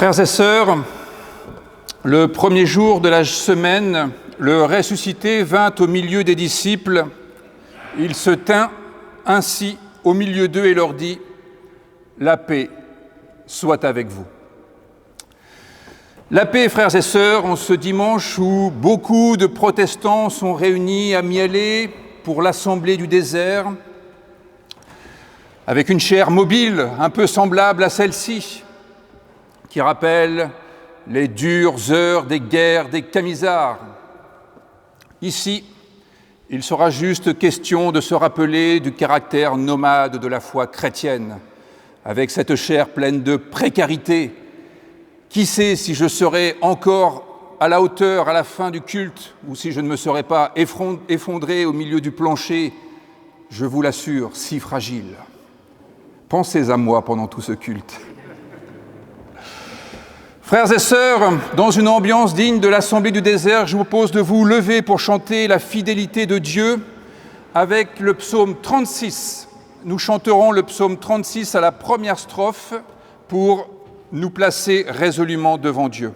Frères et sœurs, le premier jour de la semaine, le ressuscité vint au milieu des disciples. Il se tint ainsi au milieu d'eux et leur dit : « La paix soit avec vous. » La paix, frères et sœurs, en ce dimanche où beaucoup de protestants sont réunis à Mialet pour l'Assemblée du désert, avec une chair mobile un peu semblable à celle-ci, qui rappelle les dures heures des guerres des Camisards. Ici, il sera juste question de se rappeler du caractère nomade de la foi chrétienne, avec cette chair pleine de précarité. Qui sait si je serai encore à la hauteur à la fin du culte, ou si je ne me serai pas effondré au milieu du plancher, je vous l'assure, si fragile. Pensez à moi pendant tout ce culte. Frères et sœurs, dans une ambiance digne de l'Assemblée du désert, je vous propose de vous lever pour chanter la fidélité de Dieu avec le psaume 36. Nous chanterons le psaume 36 à la première strophe pour nous placer résolument devant Dieu.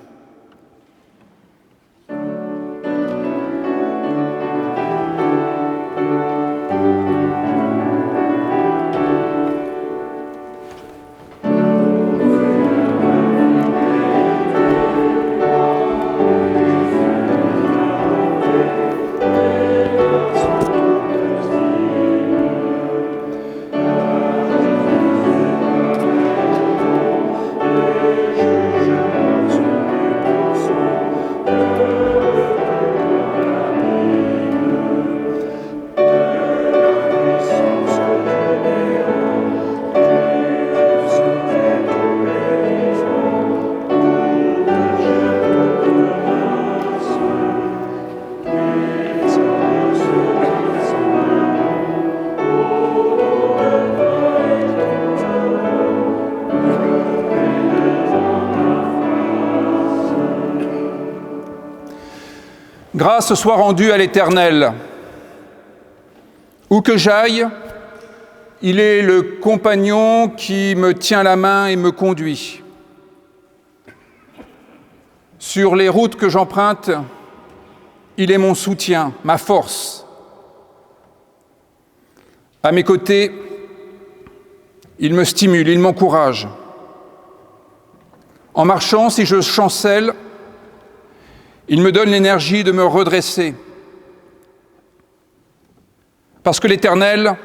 Grâce soit rendue à l'Éternel. Où que j'aille, il est le compagnon qui me tient la main et me conduit. Sur les routes que j'emprunte, il est mon soutien, ma force. À mes côtés, il me stimule, il m'encourage. En marchant, si je chancelle, il me donne l'énergie de me redresser. Parce que l'Éternel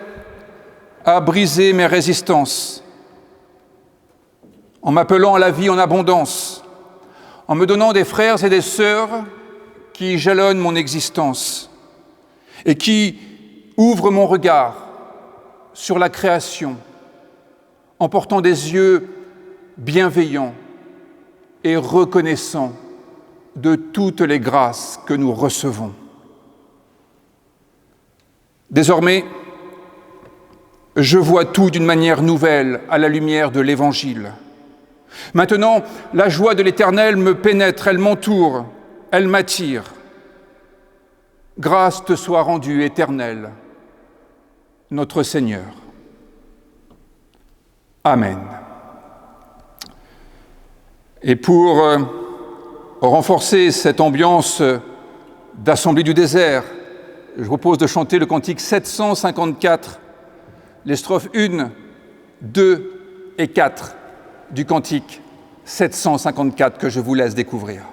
a brisé mes résistances, en m'appelant à la vie en abondance, en me donnant des frères et des sœurs qui jalonnent mon existence et qui ouvrent mon regard sur la création, en portant des yeux bienveillants et reconnaissants de toutes les grâces que nous recevons. Désormais, je vois tout d'une manière nouvelle à la lumière de l'Évangile. Maintenant, la joie de l'Éternel me pénètre, elle m'entoure, elle m'attire. Grâce te soit rendue, Éternel, notre Seigneur. Amen. Et pour renforcer cette ambiance d'Assemblée du désert, je vous propose de chanter le cantique 754, les strophes 1, 2 et 4 du cantique 754 que je vous laisse découvrir.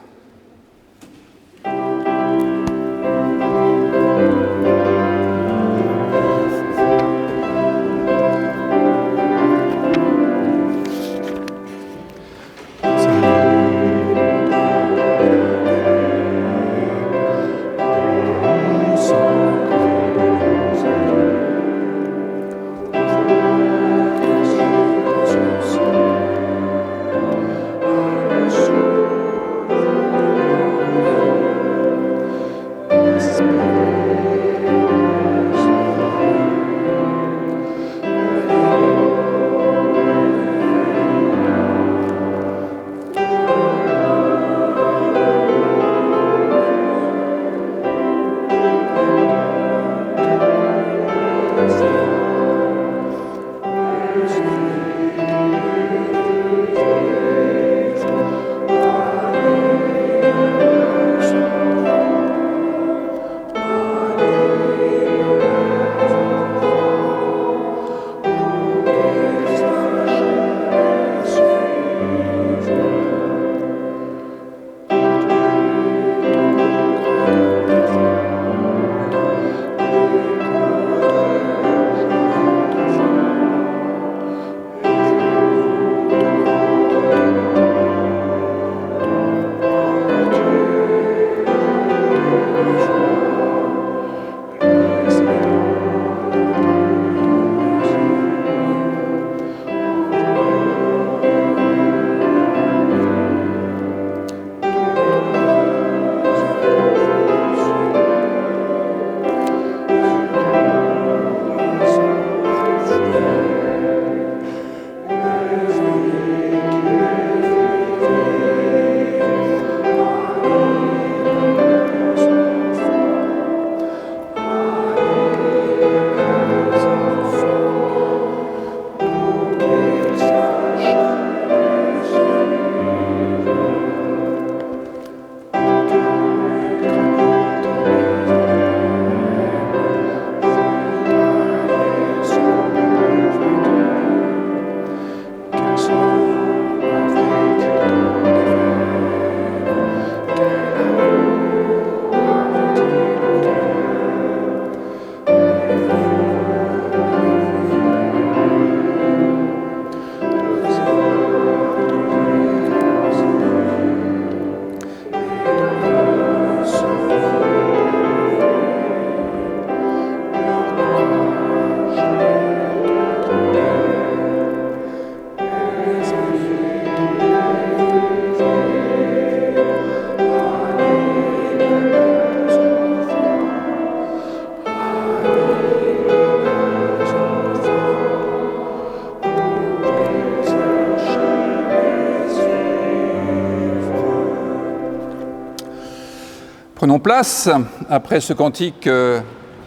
Prenons place après ce cantique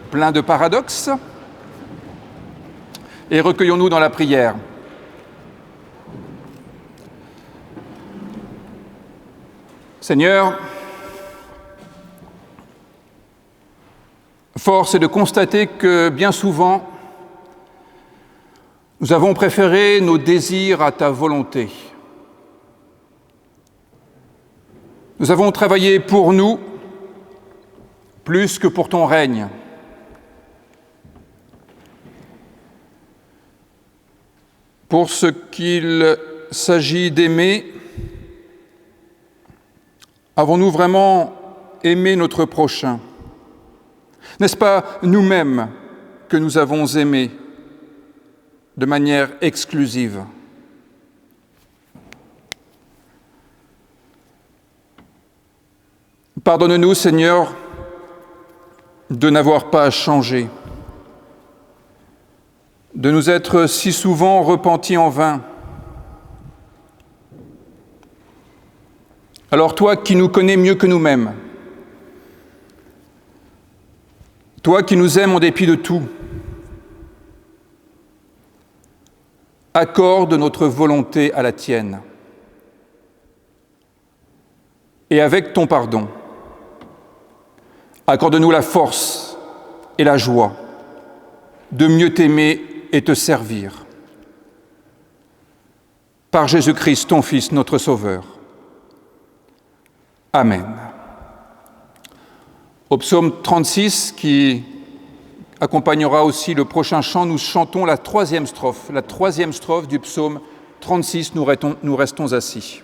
plein de paradoxes et recueillons-nous dans la prière. Seigneur, force est de constater que bien souvent, nous avons préféré nos désirs à ta volonté. Nous avons travaillé pour nous plus que pour ton règne. Pour ce qu'il s'agit d'aimer, avons-nous vraiment aimé notre prochain? N'est-ce pas nous-mêmes que nous avons aimé de manière exclusive? Pardonne-nous, Seigneur, de n'avoir pas changé, de nous être si souvent repentis en vain. Alors toi qui nous connais mieux que nous-mêmes, toi qui nous aimes en dépit de tout, accorde notre volonté à la tienne. Et avec ton pardon, accorde-nous la force et la joie de mieux t'aimer et te servir. Par Jésus-Christ, ton Fils, notre Sauveur. Amen. Au psaume 36, qui accompagnera aussi le prochain chant, nous chantons la troisième strophe du psaume 36, nous restons assis.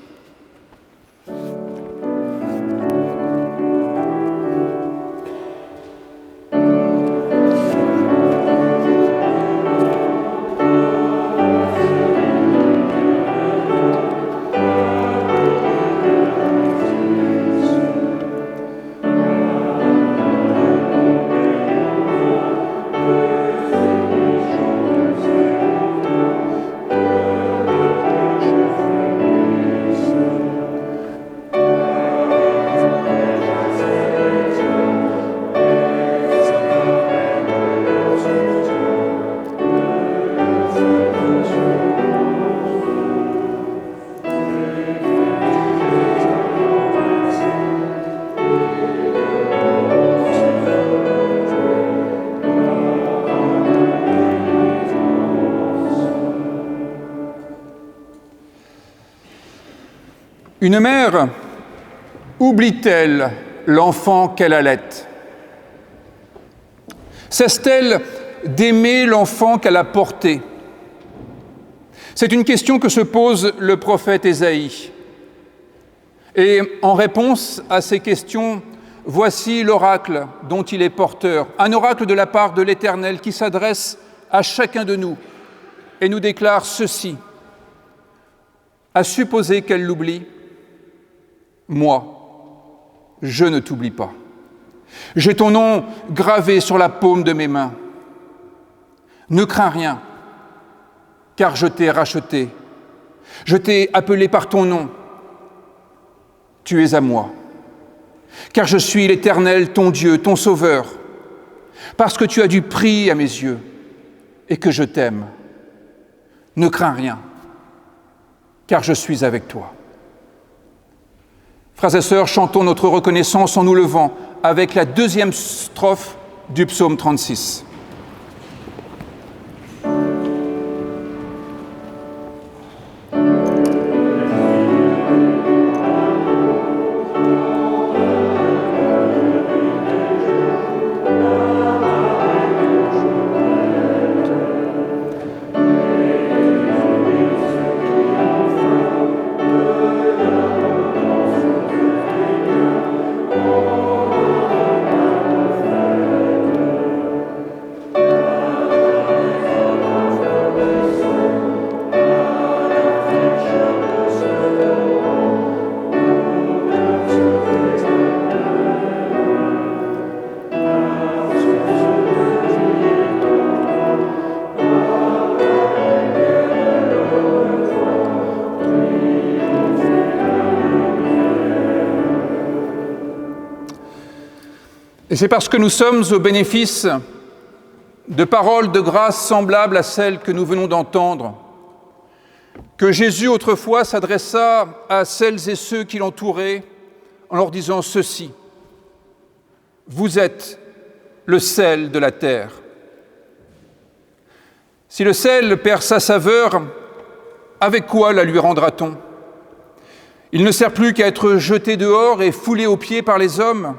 Une mère oublie-t-elle l'enfant qu'elle allait? Cesse-t-elle d'aimer l'enfant qu'elle a porté? C'est une question que se pose le prophète Ésaïe. Et en réponse à ces questions, voici l'oracle dont il est porteur, un oracle de la part de l'Éternel qui s'adresse à chacun de nous et nous déclare ceci: à supposer qu'elle l'oublie, moi, je ne t'oublie pas. J'ai ton nom gravé sur la paume de mes mains. Ne crains rien, car je t'ai racheté. Je t'ai appelé par ton nom. Tu es à moi. Car je suis l'Éternel, ton Dieu, ton Sauveur. Parce que tu as du prix à mes yeux et que je t'aime. Ne crains rien, car je suis avec toi. Frères et sœurs, chantons notre reconnaissance en nous levant avec la deuxième strophe du psaume 36. Et c'est parce que nous sommes au bénéfice de paroles de grâce semblables à celles que nous venons d'entendre que Jésus autrefois s'adressa à celles et ceux qui l'entouraient en leur disant ceci: « Vous êtes le sel de la terre. » Si le sel perd sa saveur, avec quoi la lui rendra-t-on? Il ne sert plus qu'à être jeté dehors et foulé aux pieds par les hommes.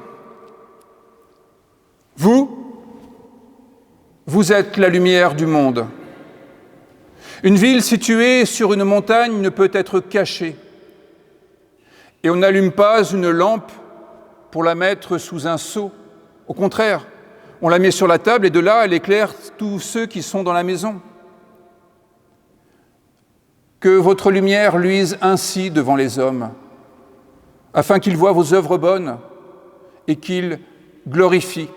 Vous êtes la lumière du monde. Une ville située sur une montagne ne peut être cachée. Et on n'allume pas une lampe pour la mettre sous un seau. Au contraire, on la met sur la table et de là, elle éclaire tous ceux qui sont dans la maison. Que votre lumière luise ainsi devant les hommes, afin qu'ils voient vos œuvres bonnes et qu'ils glorifient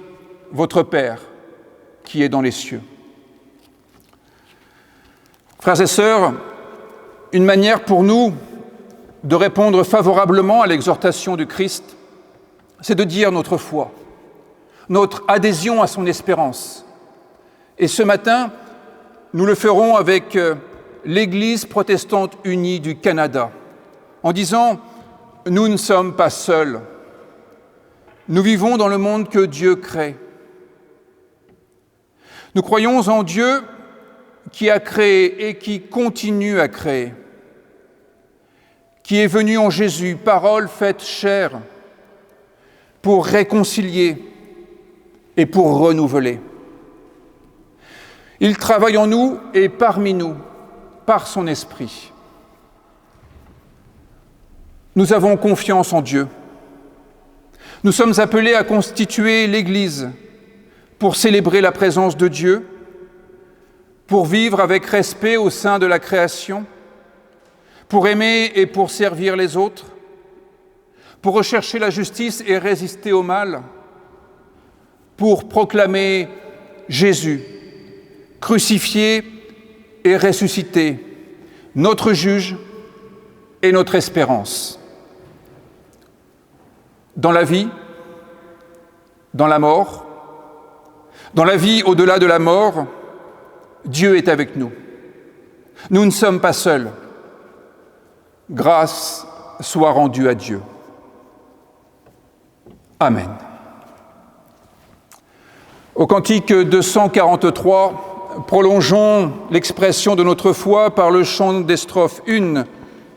votre Père qui est dans les cieux. Frères et sœurs, une manière pour nous de répondre favorablement à l'exhortation du Christ, c'est de dire notre foi, notre adhésion à son espérance. Et ce matin, nous le ferons avec l'Église protestante unie du Canada, en disant « Nous ne sommes pas seuls. Nous vivons dans le monde que Dieu crée. Nous croyons en Dieu qui a créé et qui continue à créer, qui est venu en Jésus, parole faite chair, pour réconcilier et pour renouveler. Il travaille en nous et parmi nous, par son esprit. Nous avons confiance en Dieu. Nous sommes appelés à constituer l'Église pour célébrer la présence de Dieu, pour vivre avec respect au sein de la création, pour aimer et pour servir les autres, pour rechercher la justice et résister au mal, pour proclamer Jésus, crucifié et ressuscité, notre juge et notre espérance. Dans la vie, dans la mort, dans la vie au-delà de la mort, Dieu est avec nous. Nous ne sommes pas seuls. Grâce soit rendue à Dieu. Amen. Au cantique 243, prolongeons l'expression de notre foi par le chant des strophes 1,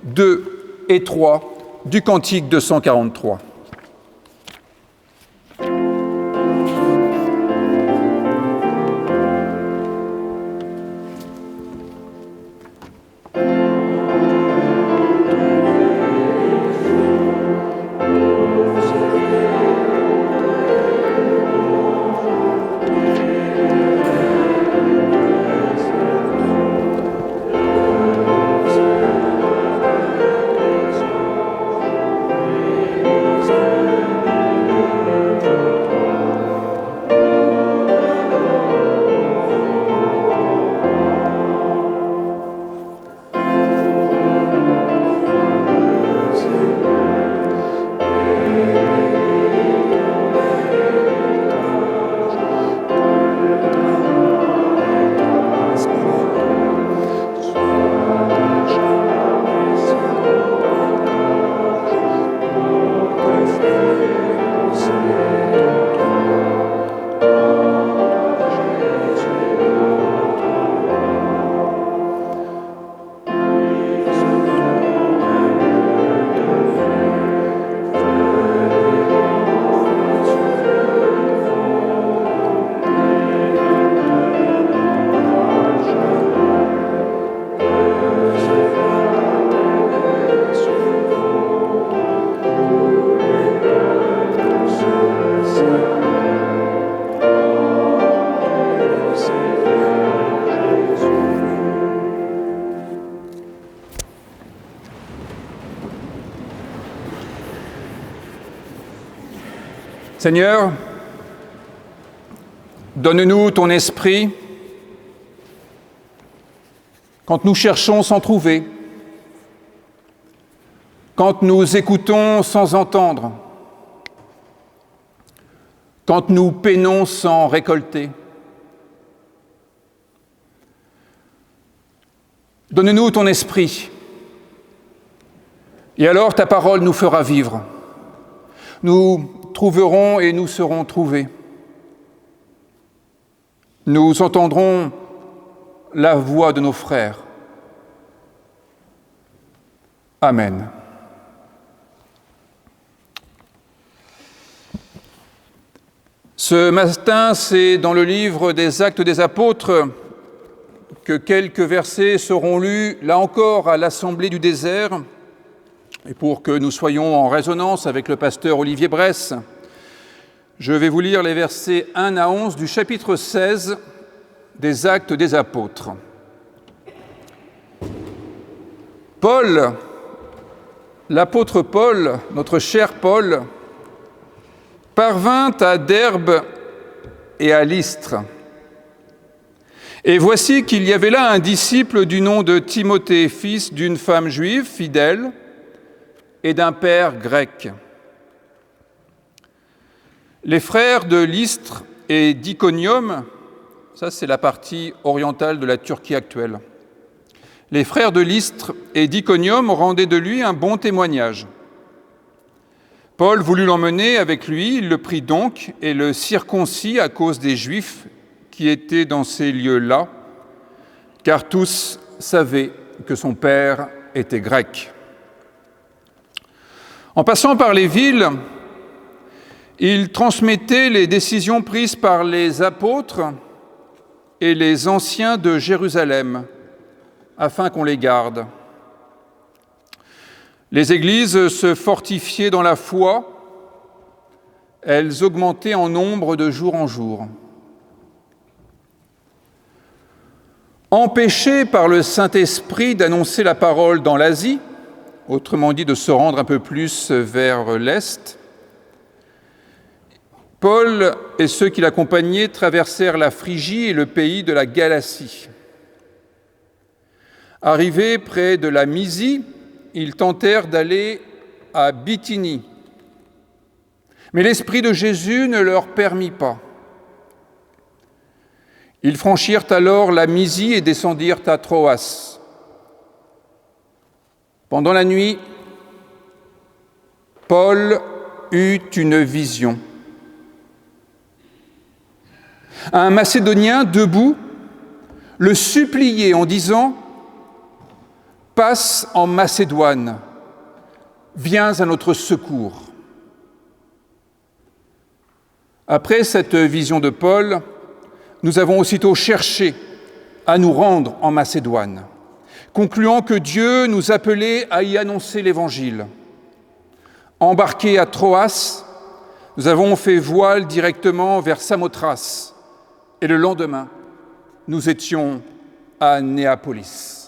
2 et 3 du cantique 243. Seigneur, donne-nous ton esprit quand nous cherchons sans trouver, quand nous écoutons sans entendre, quand nous peinons sans récolter. Donne-nous ton esprit, et alors ta parole nous fera vivre. Nous trouverons et nous serons trouvés. Nous entendrons la voix de nos frères. Amen. Ce matin, c'est dans le livre des Actes des Apôtres que quelques versets seront lus, là encore, à l'Assemblée du désert. Et pour que nous soyons en résonance avec le pasteur Olivier Bresse, je vais vous lire les versets 1 à 11 du chapitre 16 des Actes des Apôtres. Paul, l'apôtre Paul, notre cher Paul, parvint à Derbe et à Lystre. Et voici qu'il y avait là un disciple du nom de Timothée, fils d'une femme juive fidèle et d'un père grec. Les frères de Lystre et d'Iconium, ça c'est la partie orientale de la Turquie actuelle, les frères de Lystre et d'Iconium rendaient de lui un bon témoignage. Paul voulut l'emmener avec lui, il le prit donc et le circoncit à cause des Juifs qui étaient dans ces lieux-là, car tous savaient que son père était grec. En passant par les villes, il transmettait les décisions prises par les apôtres et les anciens de Jérusalem, afin qu'on les garde. Les églises se fortifiaient dans la foi, elles augmentaient en nombre de jour en jour. Empêché par le Saint-Esprit d'annoncer la parole dans l'Asie, autrement dit de se rendre un peu plus vers l'Est, Paul et ceux qui l'accompagnaient traversèrent la Phrygie et le pays de la Galatie. Arrivés près de la Mysie, ils tentèrent d'aller à Bithynie. Mais l'Esprit de Jésus ne leur permit pas. Ils franchirent alors la Mysie et descendirent à Troas. Pendant la nuit, Paul eut une vision. Un Macédonien debout le suppliait en disant « Passe en Macédoine, viens à notre secours. » Après cette vision de Paul, nous avons aussitôt cherché à nous rendre en Macédoine, concluant que Dieu nous appelait à y annoncer l'Évangile. Embarqués à Troas, nous avons fait voile directement vers Samothrace, et le lendemain, nous étions à Néapolis.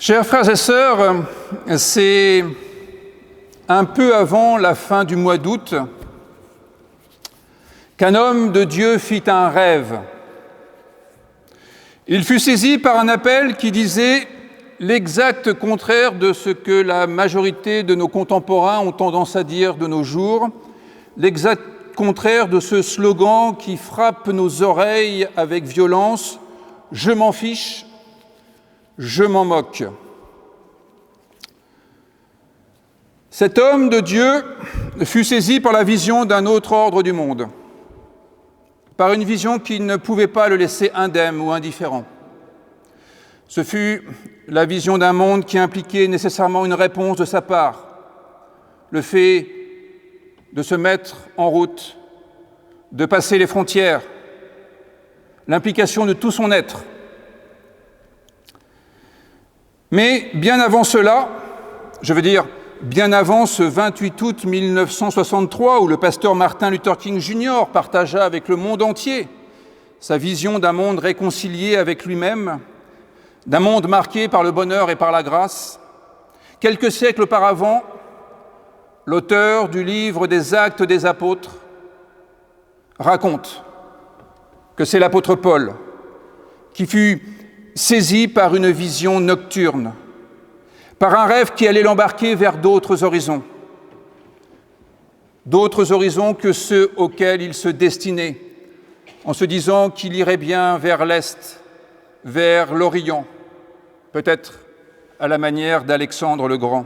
Chers frères et sœurs, c'est un peu avant la fin du mois d'août qu'un homme de Dieu fit un rêve. Il fut saisi par un appel qui disait l'exact contraire de ce que la majorité de nos contemporains ont tendance à dire de nos jours, l'exact contraire de ce slogan qui frappe nos oreilles avec violence « Je m'en fiche ». Je m'en moque. Cet homme de Dieu fut saisi par la vision d'un autre ordre du monde, par une vision qui ne pouvait pas le laisser indemne ou indifférent. Ce fut la vision d'un monde qui impliquait nécessairement une réponse de sa part, le fait de se mettre en route, de passer les frontières, l'implication de tout son être. Mais bien avant cela, je veux dire bien avant ce 28 août 1963, où le pasteur Martin Luther King Jr. partagea avec le monde entier sa vision d'un monde réconcilié avec lui-même, d'un monde marqué par le bonheur et par la grâce, quelques siècles auparavant, l'auteur du livre des Actes des Apôtres raconte que c'est l'apôtre Paul qui fut saisi par une vision nocturne, par un rêve qui allait l'embarquer vers d'autres horizons que ceux auxquels il se destinait, en se disant qu'il irait bien vers l'Est, vers l'Orient, peut-être à la manière d'Alexandre le Grand.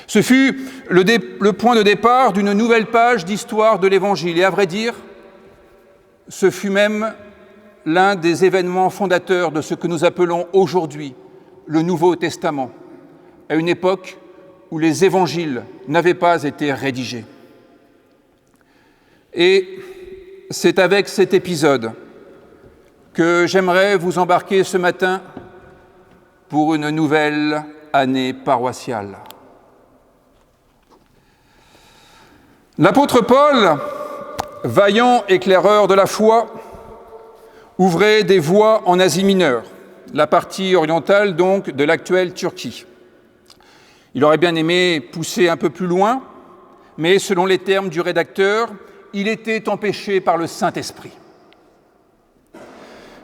Ce fut le point de départ d'une nouvelle page d'histoire de l'Évangile, et à vrai dire, ce fut même l'un des événements fondateurs de ce que nous appelons aujourd'hui le Nouveau Testament, à une époque où les évangiles n'avaient pas été rédigés. Et c'est avec cet épisode que j'aimerais vous embarquer ce matin pour une nouvelle année paroissiale. L'apôtre Paul, vaillant éclaireur de la foi, ouvrait des voies en Asie mineure, la partie orientale donc de l'actuelle Turquie. Il aurait bien aimé pousser un peu plus loin, mais selon les termes du rédacteur, il était empêché par le Saint-Esprit.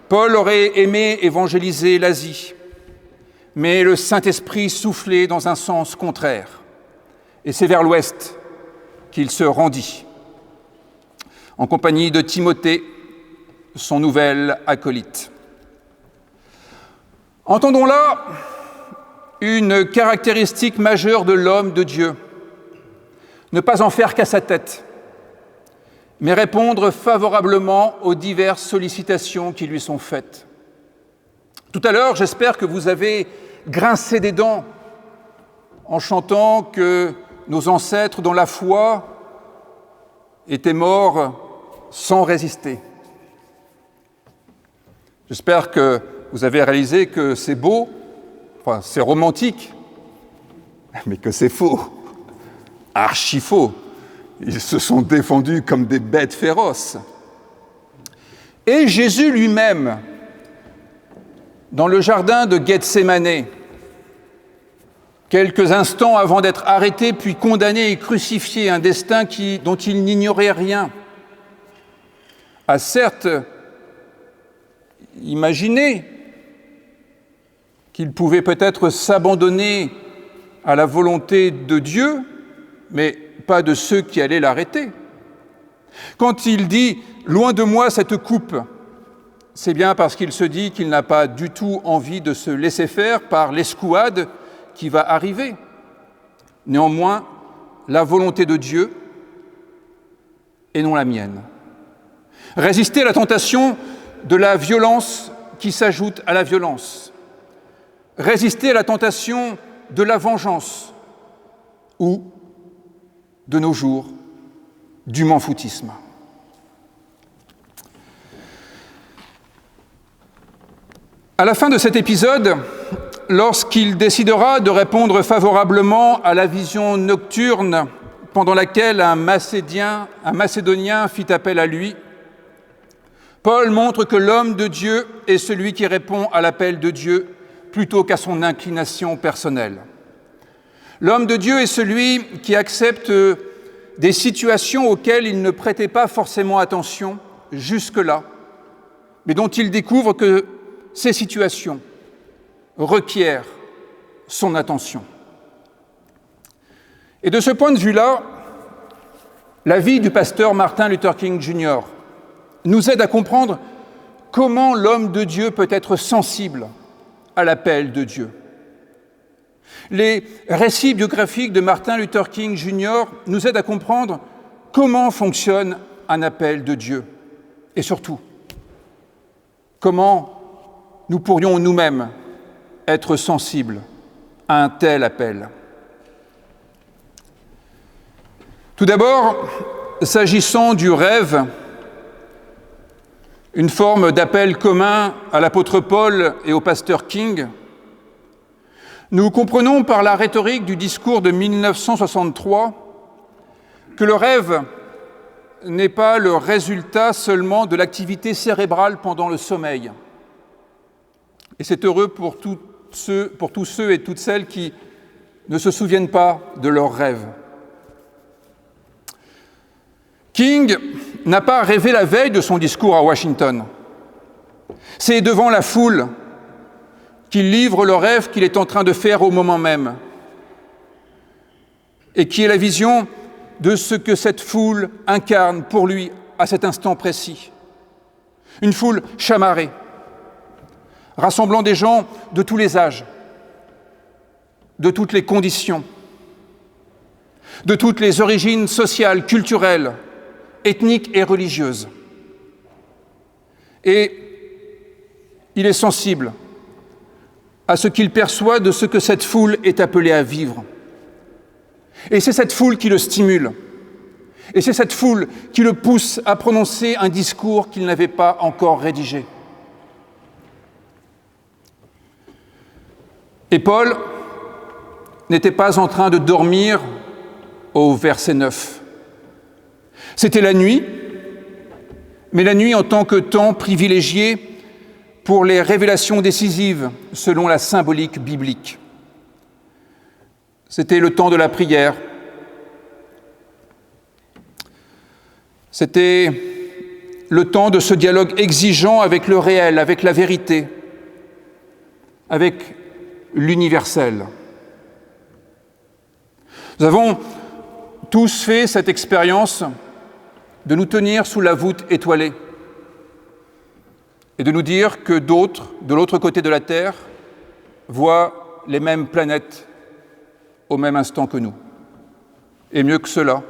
Paul aurait aimé évangéliser l'Asie, mais le Saint-Esprit soufflait dans un sens contraire, et c'est vers l'ouest qu'il se rendit, en compagnie de Timothée, son nouvel acolyte. Entendons là une caractéristique majeure de l'homme de Dieu, ne pas en faire qu'à sa tête, mais répondre favorablement aux diverses sollicitations qui lui sont faites. Tout à l'heure, j'espère que vous avez grincé des dents en chantant que nos ancêtres dans la foi étaient morts sans résister. J'espère que vous avez réalisé que c'est beau, enfin c'est romantique, mais que c'est faux, archi faux. Ils se sont défendus comme des bêtes féroces. Et Jésus lui-même, dans le jardin de Gethsémanée, quelques instants avant d'être arrêté puis condamné et crucifié, un destin dont il n'ignorait rien, a certes imaginé qu'il pouvait peut-être s'abandonner à la volonté de Dieu, mais pas de ceux qui allaient l'arrêter. Quand il dit « loin de moi cette coupe », c'est bien parce qu'il se dit qu'il n'a pas du tout envie de se laisser faire par l'escouade qui va arriver. Néanmoins, la volonté de Dieu et non la mienne. Résister à la tentation de la violence qui s'ajoute à la violence. Résister à la tentation de la vengeance ou, de nos jours, du m'en-foutisme. À la fin de cet épisode, lorsqu'il décidera de répondre favorablement à la vision nocturne pendant laquelle un Macédonien fit appel à lui, Paul montre que l'homme de Dieu est celui qui répond à l'appel de Dieu plutôt qu'à son inclination personnelle. L'homme de Dieu est celui qui accepte des situations auxquelles il ne prêtait pas forcément attention jusque-là, mais dont il découvre que ces situations requièrent son attention. Et de ce point de vue-là, la vie du pasteur Martin Luther King Jr. nous aide à comprendre comment l'homme de Dieu peut être sensible à l'appel de Dieu. Les récits biographiques de Martin Luther King Jr. nous aident à comprendre comment fonctionne un appel de Dieu. Et surtout, comment nous pourrions nous-mêmes être sensibles à un tel appel. Tout d'abord, s'agissant du rêve, une forme d'appel commun à l'apôtre Paul et au pasteur King, nous comprenons par la rhétorique du discours de 1963 que le rêve n'est pas le résultat seulement de l'activité cérébrale pendant le sommeil. Et c'est heureux pour tous ceux et toutes celles qui ne se souviennent pas de leurs rêves. King n'a pas rêvé la veille de son discours à Washington. C'est devant la foule qu'il livre le rêve qu'il est en train de faire au moment même et qui est la vision de ce que cette foule incarne pour lui à cet instant précis. Une foule chamarrée, rassemblant des gens de tous les âges, de toutes les conditions, de toutes les origines sociales, culturelles, ethniques et religieuses. Et il est sensible à ce qu'il perçoit de ce que cette foule est appelée à vivre. Et c'est cette foule qui le stimule. Et c'est cette foule qui le pousse à prononcer un discours qu'il n'avait pas encore rédigé. Et Paul n'était pas en train de dormir au verset 9. C'était la nuit, mais la nuit en tant que temps privilégié pour les révélations décisives selon la symbolique biblique. C'était le temps de la prière. C'était le temps de ce dialogue exigeant avec le réel, avec la vérité, avec l'universel. Nous avons tous fait cette expérience de nous tenir sous la voûte étoilée et de nous dire que d'autres, de l'autre côté de la Terre, voient les mêmes planètes au même instant que nous. Et mieux que cela,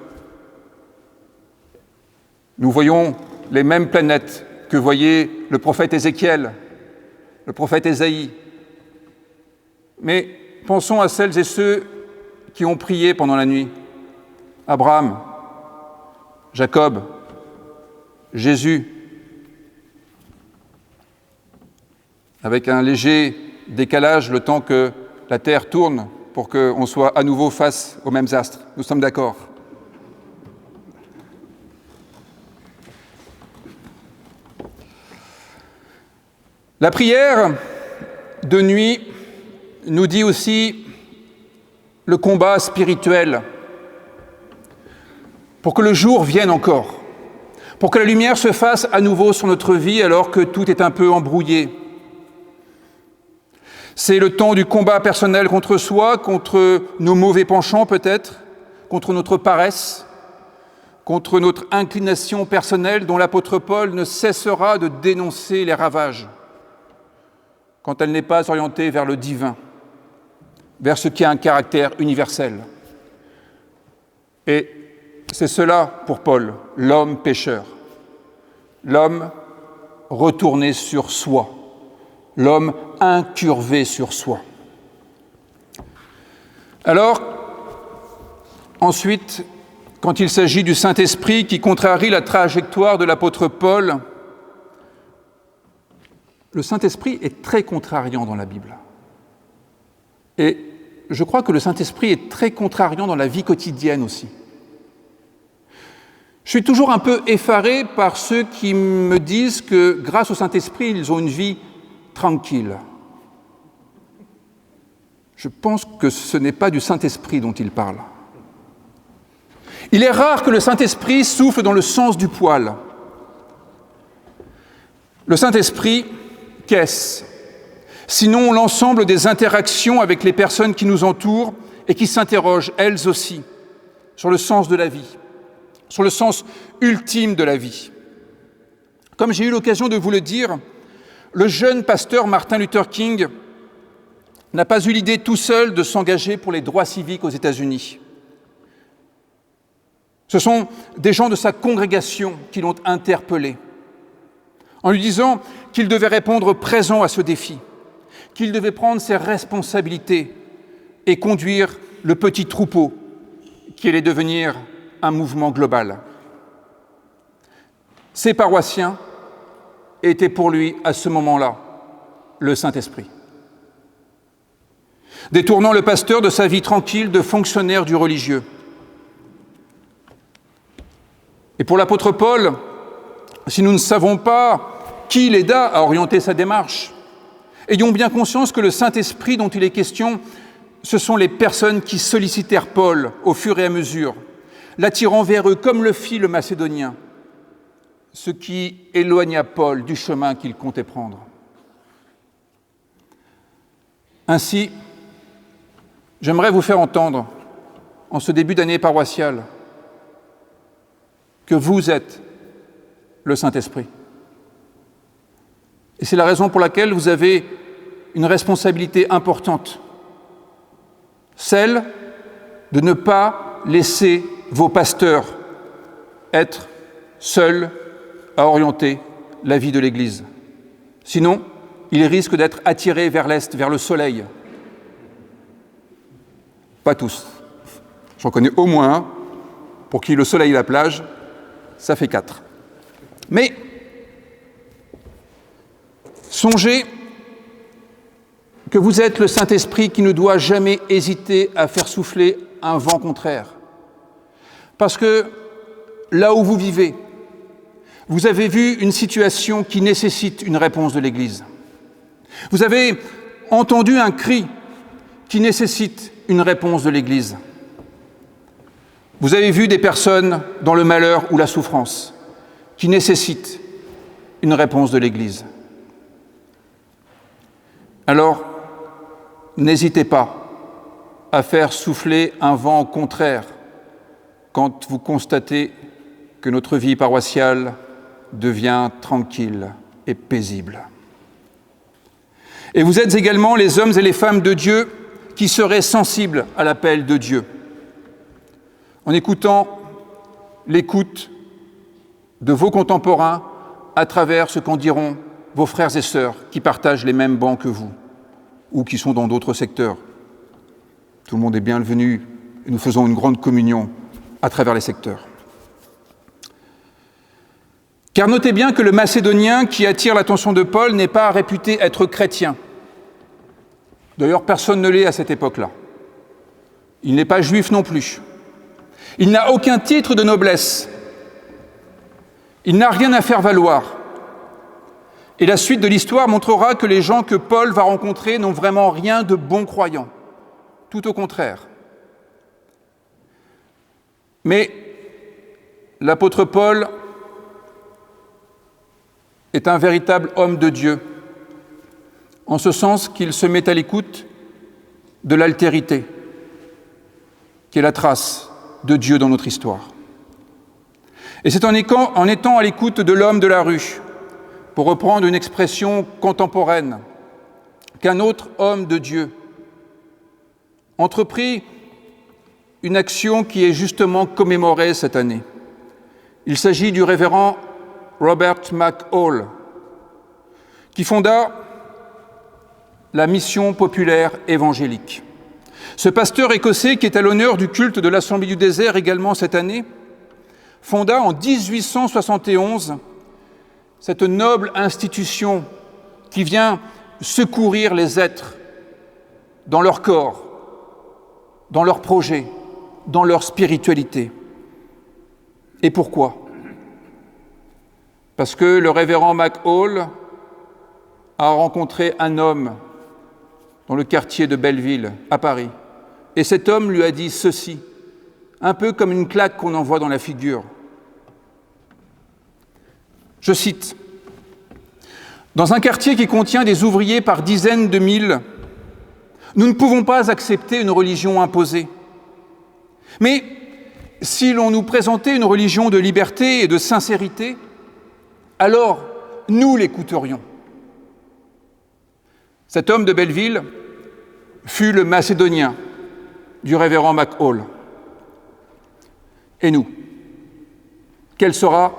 nous voyons les mêmes planètes que voyait le prophète Ézéchiel, le prophète Ésaïe. Mais pensons à celles et ceux qui ont prié pendant la nuit. Abraham, Jacob, Jésus, avec un léger décalage, le temps que la Terre tourne pour qu'on soit à nouveau face aux mêmes astres. Nous sommes d'accord. La prière de nuit nous dit aussi le combat spirituel pour que le jour vienne encore, pour que la lumière se fasse à nouveau sur notre vie alors que tout est un peu embrouillé. C'est le temps du combat personnel contre soi, contre nos mauvais penchants peut-être, contre notre paresse, contre notre inclination personnelle dont l'apôtre Paul ne cessera de dénoncer les ravages quand elle n'est pas orientée vers le divin, vers ce qui a un caractère universel. Et c'est cela pour Paul, l'homme pécheur, l'homme retourné sur soi, l'homme incurvé sur soi. Alors, ensuite, quand il s'agit du Saint-Esprit qui contrarie la trajectoire de l'apôtre Paul, le Saint-Esprit est très contrariant dans la Bible. Et je crois que le Saint-Esprit est très contrariant dans la vie quotidienne aussi. Je suis toujours un peu effaré par ceux qui me disent que grâce au Saint-Esprit, ils ont une vie tranquille. Je pense que ce n'est pas du Saint-Esprit dont ils parlent. Il est rare que le Saint-Esprit souffle dans le sens du poil. Le Saint-Esprit, qu'est-ce ? Sinon l'ensemble des interactions avec les personnes qui nous entourent et qui s'interrogent, elles aussi, sur le sens de la vie, sur le sens ultime de la vie. Comme j'ai eu l'occasion de vous le dire, le jeune pasteur Martin Luther King n'a pas eu l'idée tout seul de s'engager pour les droits civiques aux États-Unis. Ce sont des gens de sa congrégation qui l'ont interpellé, en lui disant qu'il devait répondre présent à ce défi, qu'il devait prendre ses responsabilités et conduire le petit troupeau qui allait devenir un mouvement global. Ses paroissiens étaient pour lui, à ce moment-là, le Saint-Esprit. Détournant le pasteur de sa vie tranquille de fonctionnaire du religieux. Et pour l'apôtre Paul, si nous ne savons pas qui l'aida à orienter sa démarche, ayons bien conscience que le Saint-Esprit dont il est question, ce sont les personnes qui sollicitèrent Paul au fur et à mesure, l'attirant vers eux comme le fit le Macédonien, ce qui éloigna Paul du chemin qu'il comptait prendre. Ainsi, j'aimerais vous faire entendre, en ce début d'année paroissiale, que vous êtes le Saint-Esprit. Et c'est la raison pour laquelle vous avez une responsabilité importante, celle de ne pas laisser vos pasteurs être seuls à orienter la vie de l'Église. Sinon, ils risquent d'être attirés vers l'Est, vers le soleil. Pas tous. J'en connais au moins un pour qui le soleil et la plage, ça fait 4. Mais songez que vous êtes le Saint-Esprit qui ne doit jamais hésiter à faire souffler un vent contraire. Parce que là où vous vivez, vous avez vu une situation qui nécessite une réponse de l'Église. Vous avez entendu un cri qui nécessite une réponse de l'Église. Vous avez vu des personnes dans le malheur ou la souffrance qui nécessitent une réponse de l'Église. Alors, n'hésitez pas à faire souffler un vent contraire quand vous constatez que notre vie paroissiale devient tranquille et paisible. Et vous êtes également les hommes et les femmes de Dieu qui seraient sensibles à l'appel de Dieu, en écoutant l'écoute de vos contemporains à travers ce qu'en diront vos frères et sœurs qui partagent les mêmes bancs que vous ou qui sont dans d'autres secteurs. Tout le monde est bienvenu et nous faisons une grande communion à travers les secteurs. Car notez bien que le Macédonien qui attire l'attention de Paul n'est pas réputé être chrétien. D'ailleurs, personne ne l'est à cette époque-là. Il n'est pas juif non plus. Il n'a aucun titre de noblesse. Il n'a rien à faire valoir. Et la suite de l'histoire montrera que les gens que Paul va rencontrer n'ont vraiment rien de bon croyant. Tout au contraire. Mais l'apôtre Paul est un véritable homme de Dieu, en ce sens qu'il se met à l'écoute de l'altérité, qui est la trace de Dieu dans notre histoire. Et c'est en étant à l'écoute de l'homme de la rue, pour reprendre une expression contemporaine, qu'un autre homme de Dieu entreprit une action qui est justement commémorée cette année. Il s'agit du révérend Robert McAuley, qui fonda la Mission populaire évangélique. Ce pasteur écossais, qui est à l'honneur du culte de l'Assemblée du désert également cette année, fonda en 1871 cette noble institution qui vient secourir les êtres dans leur corps, dans leurs projets, dans leur spiritualité. Et pourquoi ? Parce que le révérend McAuley a rencontré un homme dans le quartier de Belleville, à Paris. Et cet homme lui a dit ceci, un peu comme une claque qu'on envoie dans la figure. Je cite, « Dans un quartier qui contient des ouvriers par dizaines de mille, nous ne pouvons pas accepter une religion imposée. Mais si l'on nous présentait une religion de liberté et de sincérité, alors nous l'écouterions. » Cet homme de Belleville fut le macédonien du révérend McHall. Et nous, quel sera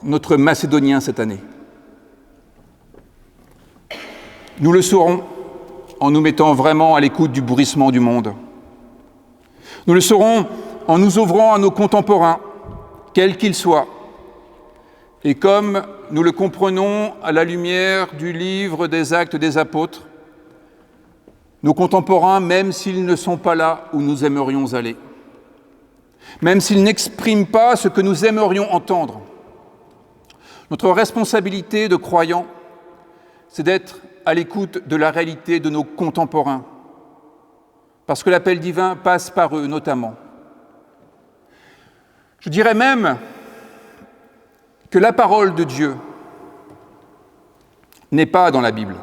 notre macédonien cette année? Nous le saurons en nous mettant vraiment à l'écoute du bruissement du monde. Nous le saurons en nous ouvrant à nos contemporains, quels qu'ils soient, et comme nous le comprenons à la lumière du livre des Actes des Apôtres, nos contemporains, même s'ils ne sont pas là où nous aimerions aller, même s'ils n'expriment pas ce que nous aimerions entendre, notre responsabilité de croyants, c'est d'être à l'écoute de la réalité de nos contemporains, parce que l'appel divin passe par eux notamment. Je dirais même que la parole de Dieu n'est pas dans la Bible.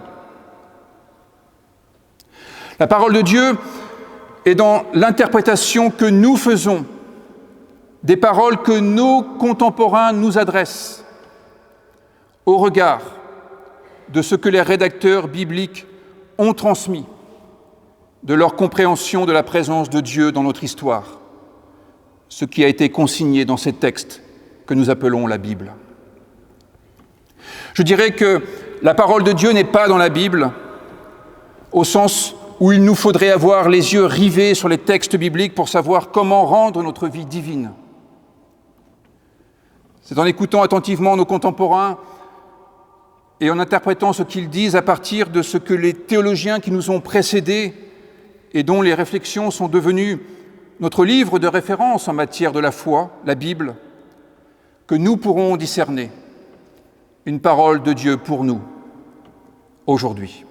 La parole de Dieu est dans l'interprétation que nous faisons des paroles que nos contemporains nous adressent au regard de ce que les rédacteurs bibliques ont transmis, de leur compréhension de la présence de Dieu dans notre histoire, ce qui a été consigné dans ces textes que nous appelons la Bible. Je dirais que la parole de Dieu n'est pas dans la Bible au sens où il nous faudrait avoir les yeux rivés sur les textes bibliques pour savoir comment rendre notre vie divine. C'est en écoutant attentivement nos contemporains et en interprétant ce qu'ils disent à partir de ce que les théologiens qui nous ont précédés et dont les réflexions sont devenues notre livre de référence en matière de la foi, la Bible, que nous pourrons discerner une parole de Dieu pour nous, aujourd'hui.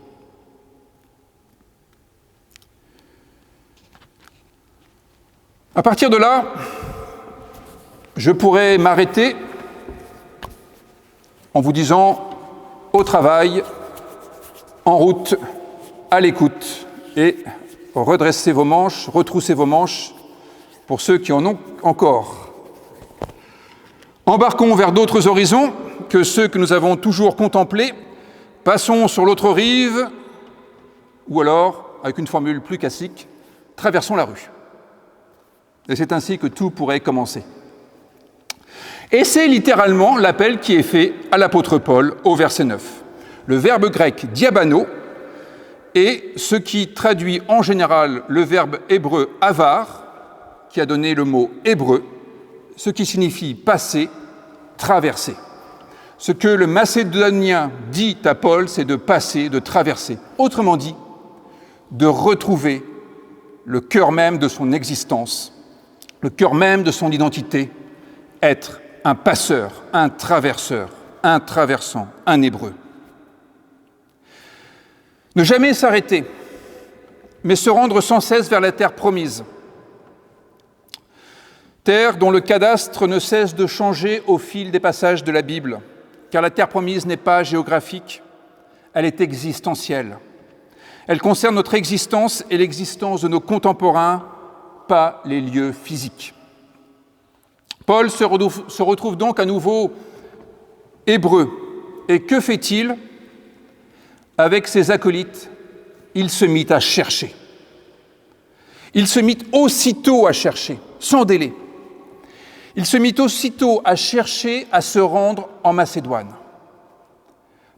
À partir de là, je pourrais m'arrêter en vous disant au travail, en route, à l'écoute, et redressez vos manches, retroussez vos manches pour ceux qui en ont encore. Embarquons vers d'autres horizons que ceux que nous avons toujours contemplés, passons sur l'autre rive, ou alors, avec une formule plus classique, traversons la rue. Et c'est ainsi que tout pourrait commencer. Et c'est littéralement l'appel qui est fait à l'apôtre Paul au verset 9. Le verbe grec diabano est ce qui traduit en général le verbe hébreu avar, qui a donné le mot hébreu, ce qui signifie passer, traverser. Ce que le Macédonien dit à Paul, c'est de passer, de traverser. Autrement dit, de retrouver le cœur même de son existence, le cœur même de son identité, être un passeur, un traverseur, un traversant, un hébreu. Ne jamais s'arrêter, mais se rendre sans cesse vers la terre promise. Terre dont le cadastre ne cesse de changer au fil des passages de la Bible, car la terre promise n'est pas géographique, elle est existentielle. Elle concerne notre existence et l'existence de nos contemporains, pas les lieux physiques. Paul se retrouve donc à nouveau hébreu. Et que fait-il? Avec ses acolytes, il se mit à chercher. Il se mit aussitôt à chercher, sans délai. Il se mit aussitôt à chercher à se rendre en Macédoine.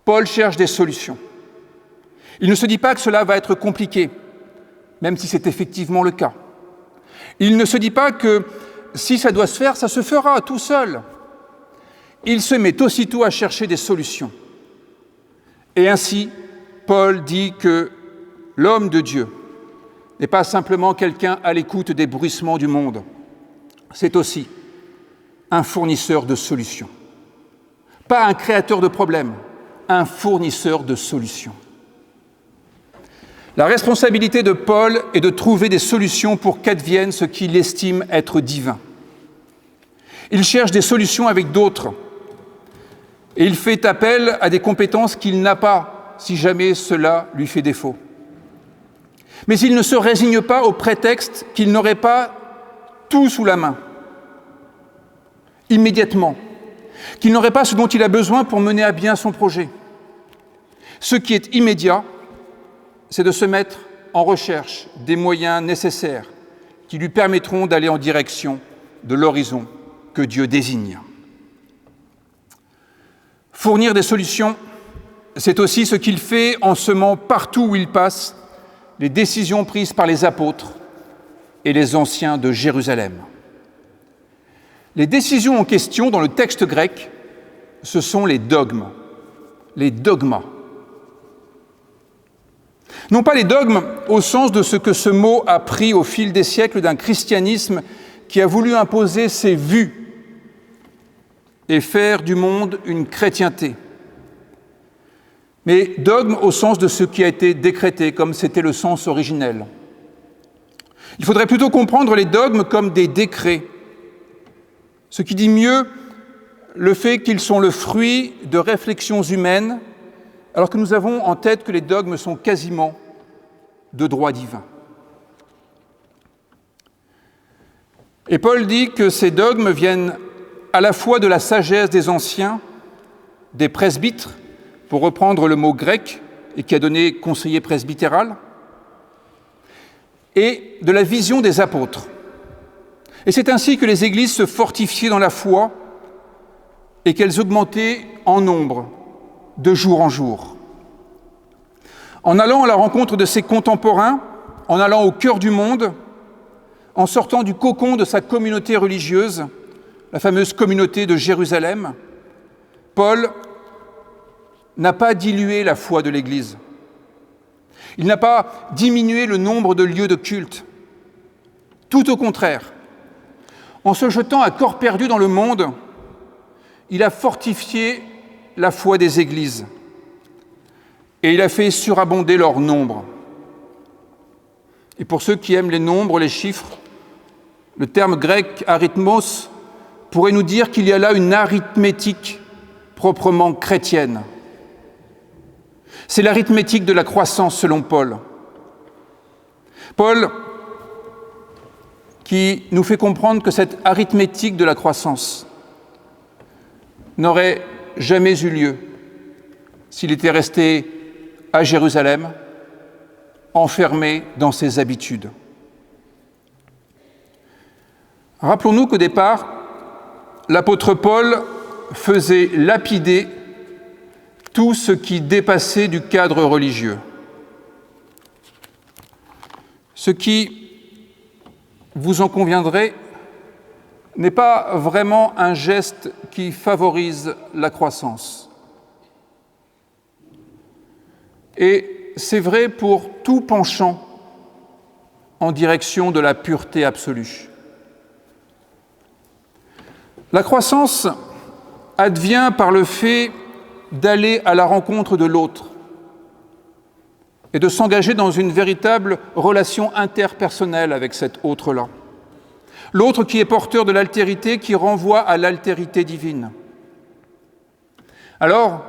Paul cherche des solutions. Il ne se dit pas que cela va être compliqué, même si c'est effectivement le cas. Il ne se dit pas que si ça doit se faire, ça se fera tout seul. Il se met aussitôt à chercher des solutions. Et ainsi, Paul dit que l'homme de Dieu n'est pas simplement quelqu'un à l'écoute des bruissements du monde, c'est aussi un fournisseur de solutions. Pas un créateur de problèmes, un fournisseur de solutions. La responsabilité de Paul est de trouver des solutions pour qu'advienne ce qu'il estime être divin. Il cherche des solutions avec d'autres et il fait appel à des compétences qu'il n'a pas, si jamais cela lui fait défaut. Mais il ne se résigne pas au prétexte qu'il n'aurait pas tout sous la main, immédiatement, qu'il n'aurait pas ce dont il a besoin pour mener à bien son projet. Ce qui est immédiat, c'est de se mettre en recherche des moyens nécessaires qui lui permettront d'aller en direction de l'horizon que Dieu désigne. Fournir des solutions, c'est aussi ce qu'il fait en semant partout où il passe les décisions prises par les apôtres et les anciens de Jérusalem. Les décisions en question dans le texte grec, ce sont les dogmes, les dogmas. Non pas les dogmes au sens de ce que ce mot a pris au fil des siècles d'un christianisme qui a voulu imposer ses vues et faire du monde une chrétienté. Mais dogme au sens de ce qui a été décrété, comme c'était le sens originel. Il faudrait plutôt comprendre les dogmes comme des décrets, ce qui dit mieux le fait qu'ils sont le fruit de réflexions humaines, alors que nous avons en tête que les dogmes sont quasiment de droit divin. Et Paul dit que ces dogmes viennent à la fois de la sagesse des anciens, des presbytres, pour reprendre le mot grec, et qui a donné conseiller presbytéral, et de la vision des apôtres. Et c'est ainsi que les églises se fortifiaient dans la foi et qu'elles augmentaient en nombre de jour en jour. En allant à la rencontre de ses contemporains, en allant au cœur du monde, en sortant du cocon de sa communauté religieuse, la fameuse communauté de Jérusalem, Paul n'a pas dilué la foi de l'Église. Il n'a pas diminué le nombre de lieux de culte. Tout au contraire, en se jetant à corps perdu dans le monde, il a fortifié la foi des églises et il a fait surabonder leur nombre. Et pour ceux qui aiment les nombres, les chiffres, le terme grec arithmos pourrait nous dire qu'il y a là une arithmétique proprement chrétienne. C'est l'arithmétique de la croissance selon Paul. Paul qui nous fait comprendre que cette arithmétique de la croissance n'aurait jamais eu lieu s'il était resté à Jérusalem, enfermé dans ses habitudes. Rappelons-nous qu'au départ, l'apôtre Paul faisait lapider tout ce qui dépassait du cadre religieux. Ce qui, vous en conviendrez, n'est pas vraiment un geste qui favorise la croissance. Et c'est vrai pour tout penchant en direction de la pureté absolue. La croissance advient par le fait d'aller à la rencontre de l'autre et de s'engager dans une véritable relation interpersonnelle avec cet autre-là. L'autre qui est porteur de l'altérité, qui renvoie à l'altérité divine. Alors,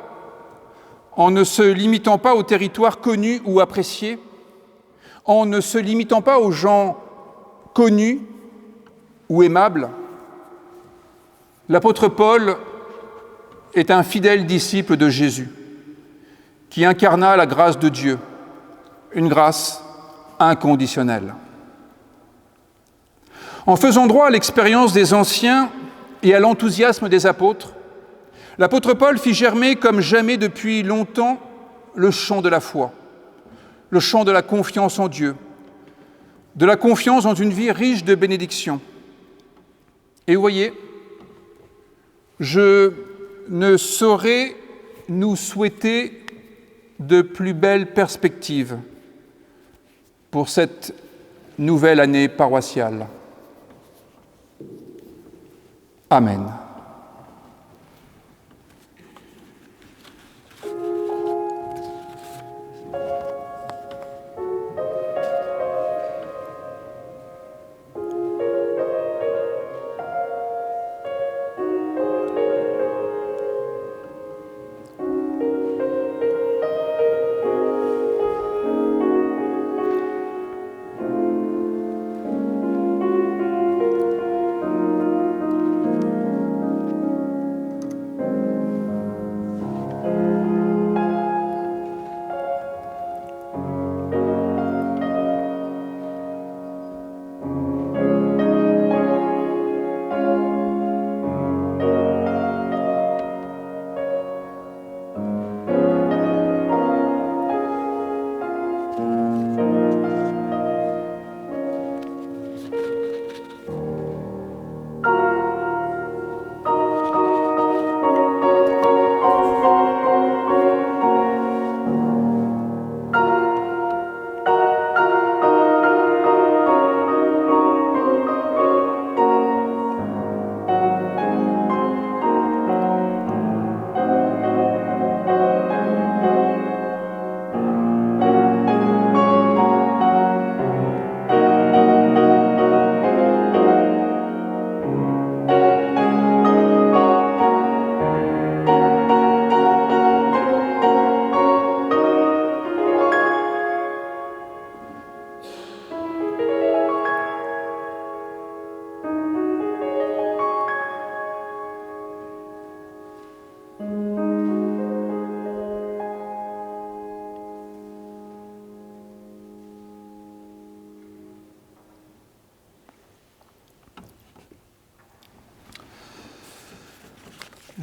en ne se limitant pas aux territoires connus ou appréciés, en ne se limitant pas aux gens connus ou aimables, l'apôtre Paul est un fidèle disciple de Jésus, qui incarna la grâce de Dieu, une grâce inconditionnelle. En faisant droit à l'expérience des anciens et à l'enthousiasme des apôtres, l'apôtre Paul fit germer comme jamais depuis longtemps le chant de la foi, le chant de la confiance en Dieu, de la confiance dans une vie riche de bénédictions. Et vous voyez, je ne saurais nous souhaiter de plus belles perspectives pour cette nouvelle année paroissiale. Amen.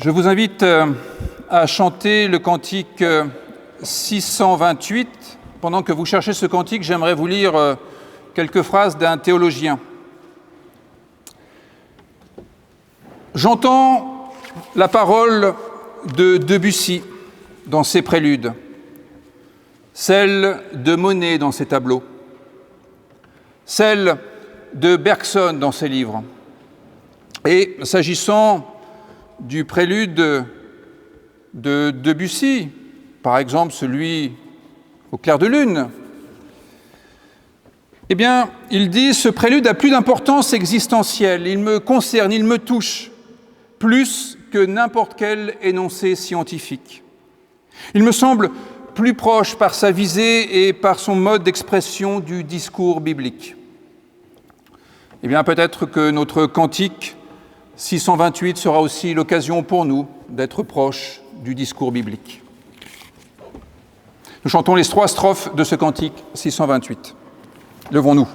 Je vous invite à chanter le cantique 628. Pendant que vous cherchez ce cantique, j'aimerais vous lire quelques phrases d'un théologien. J'entends la parole de Debussy dans ses préludes, celle de Monet dans ses tableaux, celle de Bergson dans ses livres. Et s'agissant du prélude de Debussy, par exemple celui au clair de lune, eh bien, il dit « Ce prélude a plus d'importance existentielle, il me concerne, il me touche, plus que n'importe quel énoncé scientifique. Il me semble plus proche par sa visée et par son mode d'expression du discours biblique. » Eh bien, peut-être que notre cantique 628 sera aussi l'occasion pour nous d'être proches du discours biblique. Nous chantons les 3 strophes de ce cantique 628. Levons-nous.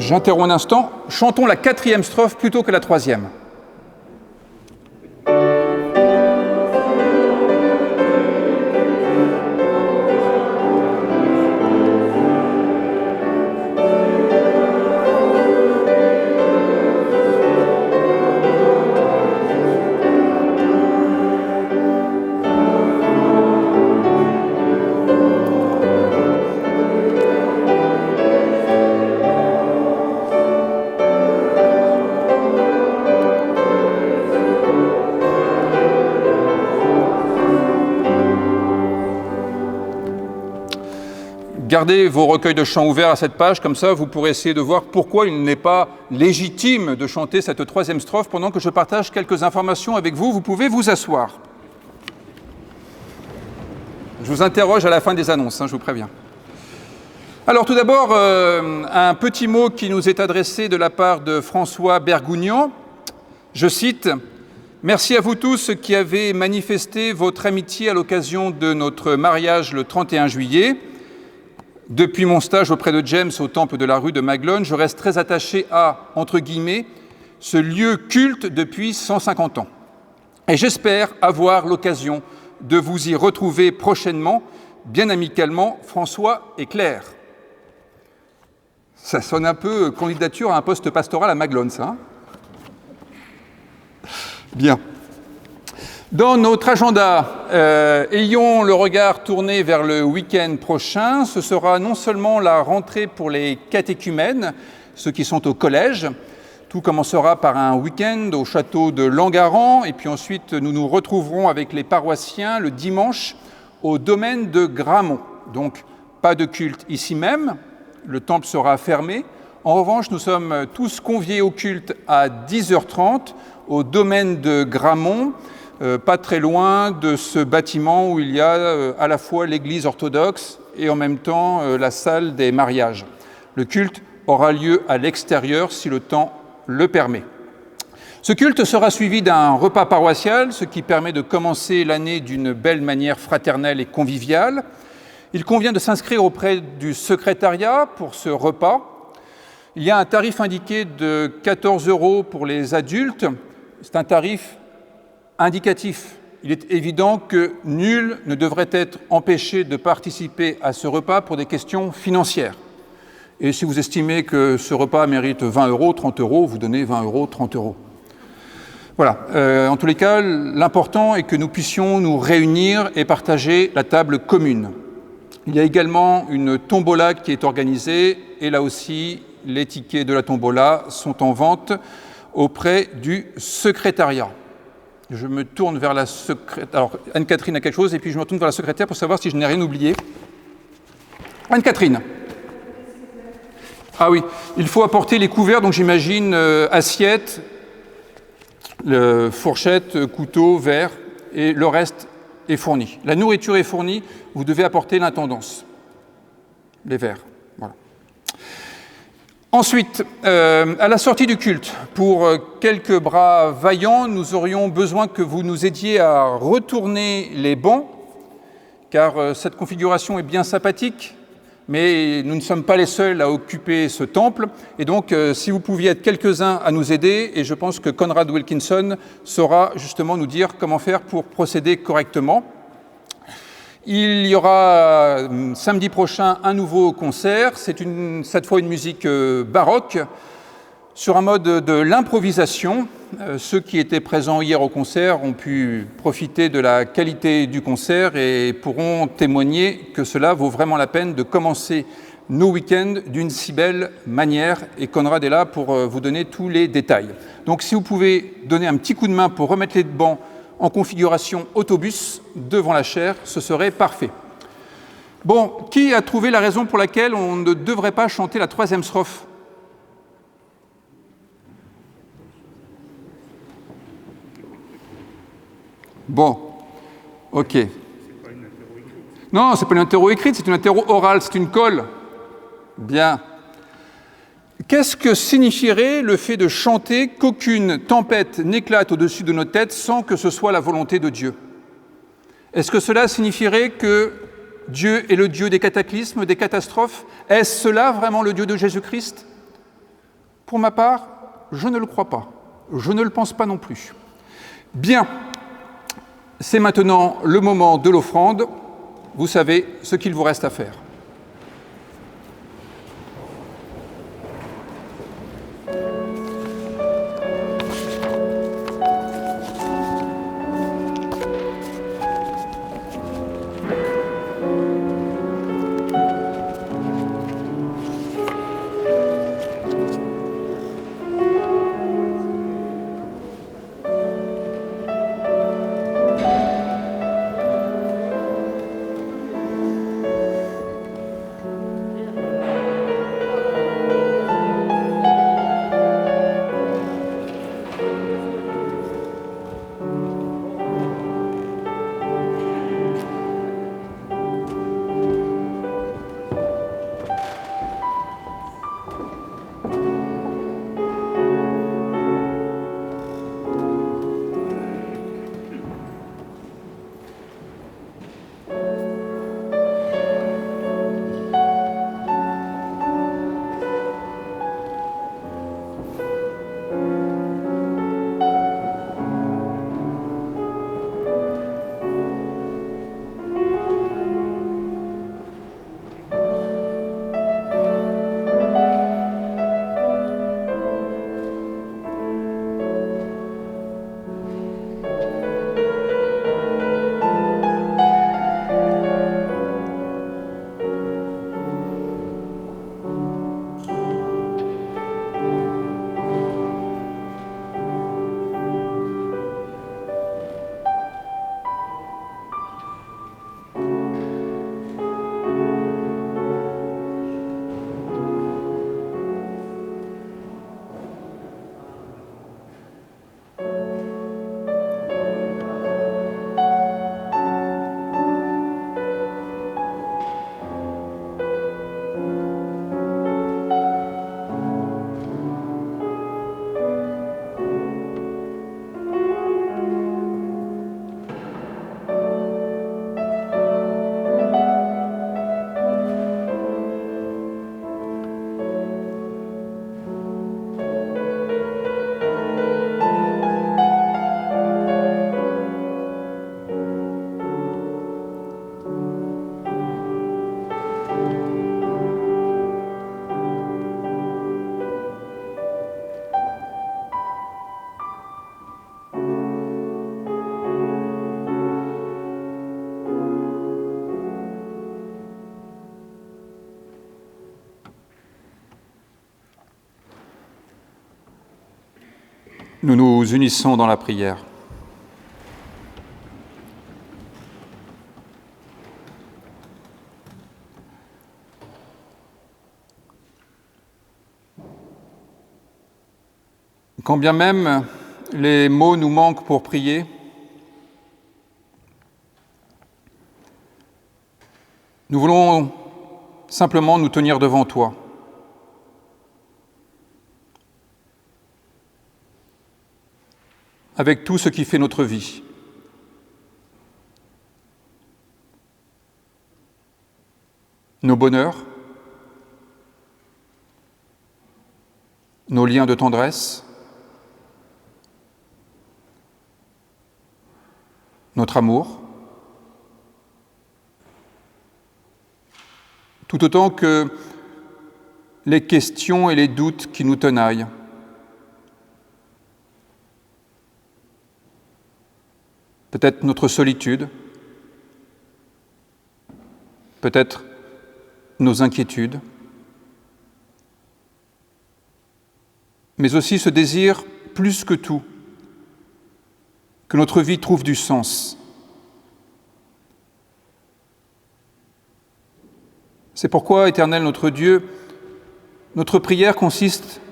J'interromps un instant. Chantons la 4e strophe plutôt que la 3e. Gardez vos recueils de chants ouverts à cette page, comme ça vous pourrez essayer de voir pourquoi il n'est pas légitime de chanter cette 3e strophe pendant que je partage quelques informations avec vous. Vous pouvez vous asseoir. Je vous interroge à la fin des annonces, je vous préviens. Alors tout d'abord, un petit mot qui nous est adressé de la part de François Bergougnan. Je cite « Merci à vous tous qui avez manifesté votre amitié à l'occasion de notre mariage le 31 juillet. Depuis mon stage auprès de James au temple de la rue de Maglone, je reste très attaché à, entre guillemets, ce lieu culte depuis 150 ans. Et j'espère avoir l'occasion de vous y retrouver prochainement, bien amicalement, François et Claire. » Ça sonne un peu candidature à un poste pastoral à Maglone, ça. Bien. Dans notre agenda, ayons le regard tourné vers le week-end prochain. Ce sera non seulement la rentrée pour les catéchumènes, ceux qui sont au collège. Tout commencera par un week-end au château de Langaran, et puis ensuite nous nous retrouverons avec les paroissiens le dimanche au domaine de Gramont. Donc pas de culte ici même, le temple sera fermé. En revanche, nous sommes tous conviés au culte à 10h30 au domaine de Gramont, pas très loin de ce bâtiment où il y a à la fois l'église orthodoxe et en même temps la salle des mariages. Le culte aura lieu à l'extérieur si le temps le permet. Ce culte sera suivi d'un repas paroissial, ce qui permet de commencer l'année d'une belle manière fraternelle et conviviale. Il convient de s'inscrire auprès du secrétariat pour ce repas. Il y a un tarif indiqué de 14 € pour les adultes. C'est un tarif indicatif. Il est évident que nul ne devrait être empêché de participer à ce repas pour des questions financières. Et si vous estimez que ce repas mérite 20 €, 30 €, vous donnez 20 €, 30 €. Voilà. En tous les cas, l'important est que nous puissions nous réunir et partager la table commune. Il y a également une tombola qui est organisée, et là aussi, les tickets de la tombola sont en vente auprès du secrétariat. Je me tourne vers la secrétaire. Alors, Anne-Catherine a quelque chose, et puis je me tourne vers la secrétaire pour savoir si je n'ai rien oublié. Anne-Catherine. Ah oui, il faut apporter les couverts, donc j'imagine assiettes, fourchettes, couteaux, verres, et le reste est fourni. La nourriture est fournie, vous devez apporter l'intendance, les verres. Voilà. Ensuite, à la sortie du culte, pour quelques bras vaillants, nous aurions besoin que vous nous aidiez à retourner les bancs, car cette configuration est bien sympathique, mais nous ne sommes pas les seuls à occuper ce temple. Et donc, si vous pouviez être quelques-uns à nous aider, et je pense que Conrad Wilkinson saura justement nous dire comment faire pour procéder correctement. Il y aura samedi prochain un nouveau concert. C'est cette fois une musique baroque, sur un mode de l'improvisation. Ceux qui étaient présents hier au concert ont pu profiter de la qualité du concert et pourront témoigner que cela vaut vraiment la peine de commencer nos week-ends d'une si belle manière. Et Conrad est là pour vous donner tous les détails. Donc si vous pouvez donner un petit coup de main pour remettre les bancs en configuration autobus devant la chaire, ce serait parfait. Bon, qui a trouvé la raison pour laquelle on ne devrait pas chanter la troisième strophe ? Bon, ok. Non, c'est pas une interro écrite, c'est une interro orale, c'est une colle. Bien. Qu'est-ce que signifierait le fait de chanter qu'aucune tempête n'éclate au-dessus de nos têtes sans que ce soit la volonté de Dieu ? Est-ce que cela signifierait que Dieu est le Dieu des cataclysmes, des catastrophes ? Est-ce cela vraiment le Dieu de Jésus-Christ ? Pour ma part, je ne le crois pas. Je ne le pense pas non plus. Bien. C'est maintenant le moment de l'offrande. Vous savez ce qu'il vous reste à faire. Nous nous unissons dans la prière. Quand bien même les mots nous manquent pour prier, nous voulons simplement nous tenir devant toi. Avec tout ce qui fait notre vie. Nos bonheurs, nos liens de tendresse, notre amour, tout autant que les questions et les doutes qui nous tenaillent. Peut-être notre solitude, peut-être nos inquiétudes, mais aussi ce désir, plus que tout, que notre vie trouve du sens. C'est pourquoi, Éternel notre Dieu, notre prière consiste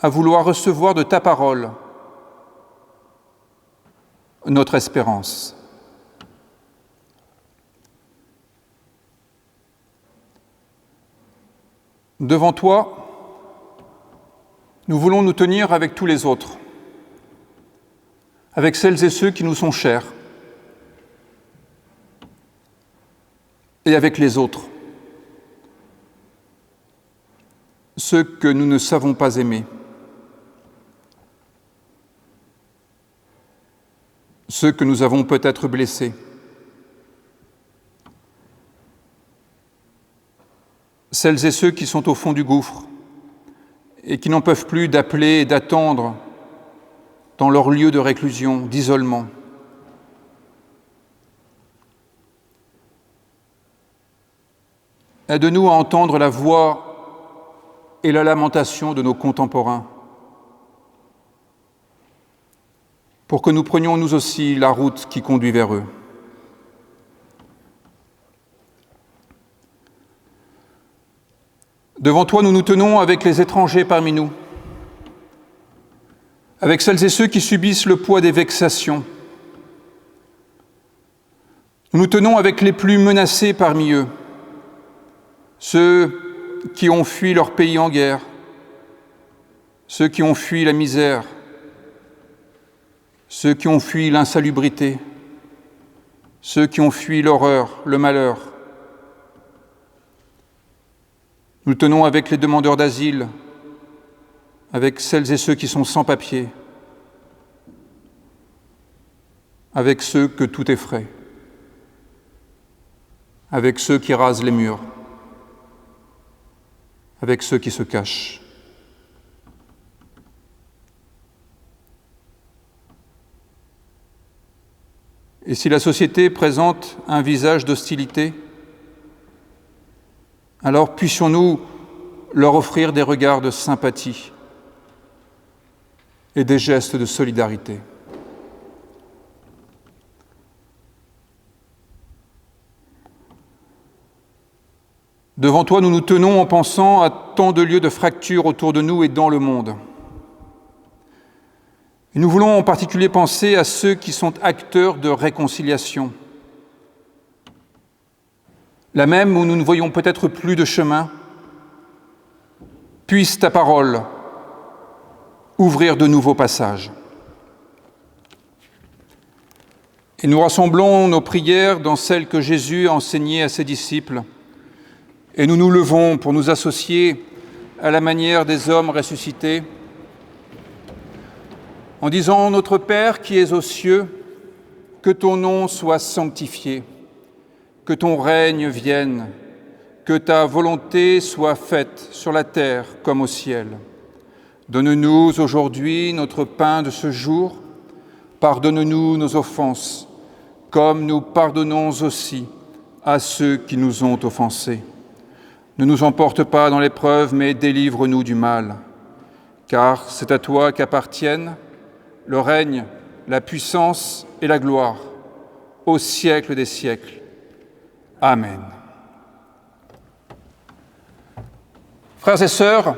à vouloir recevoir de ta parole notre espérance. Devant toi, nous voulons nous tenir avec tous les autres, avec celles et ceux qui nous sont chers, et avec les autres, ceux que nous ne savons pas aimer, ceux que nous avons peut-être blessés, celles et ceux qui sont au fond du gouffre et qui n'en peuvent plus d'appeler et d'attendre dans leur lieu de réclusion, d'isolement. Aide-nous à entendre la voix et la lamentation de nos contemporains, pour que nous prenions nous aussi la route qui conduit vers eux. Devant toi, nous nous tenons avec les étrangers parmi nous, avec celles et ceux qui subissent le poids des vexations. Nous nous tenons avec les plus menacés parmi eux, ceux qui ont fui leur pays en guerre, ceux qui ont fui la misère, ceux qui ont fui l'insalubrité, ceux qui ont fui l'horreur, le malheur. Nous tenons avec les demandeurs d'asile, avec celles et ceux qui sont sans papier, avec ceux que tout effraie, avec ceux qui rasent les murs, avec ceux qui se cachent. Et si la société présente un visage d'hostilité, alors puissions-nous leur offrir des regards de sympathie et des gestes de solidarité. Devant toi, nous nous tenons en pensant à tant de lieux de fracture autour de nous et dans le monde. Et nous voulons en particulier penser à ceux qui sont acteurs de réconciliation, là même où nous ne voyons peut-être plus de chemin. Puisse ta parole ouvrir de nouveaux passages. Et nous rassemblons nos prières dans celles que Jésus a enseignées à ses disciples, et nous nous levons pour nous associer à la manière des hommes ressuscités, en disant « Notre Père qui es aux cieux, que ton nom soit sanctifié, que ton règne vienne, que ta volonté soit faite sur la terre comme au ciel. Donne-nous aujourd'hui notre pain de ce jour, pardonne-nous nos offenses, comme nous pardonnons aussi à ceux qui nous ont offensés. Ne nous emporte pas dans l'épreuve, mais délivre-nous du mal. Car c'est à toi qu'appartiennent le règne, la puissance et la gloire, au siècle des siècles. Amen. Frères et sœurs,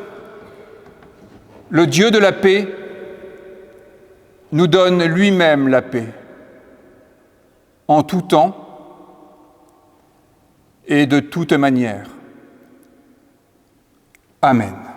le Dieu de la paix nous donne lui-même la paix, en tout temps et de toute manière. Amen.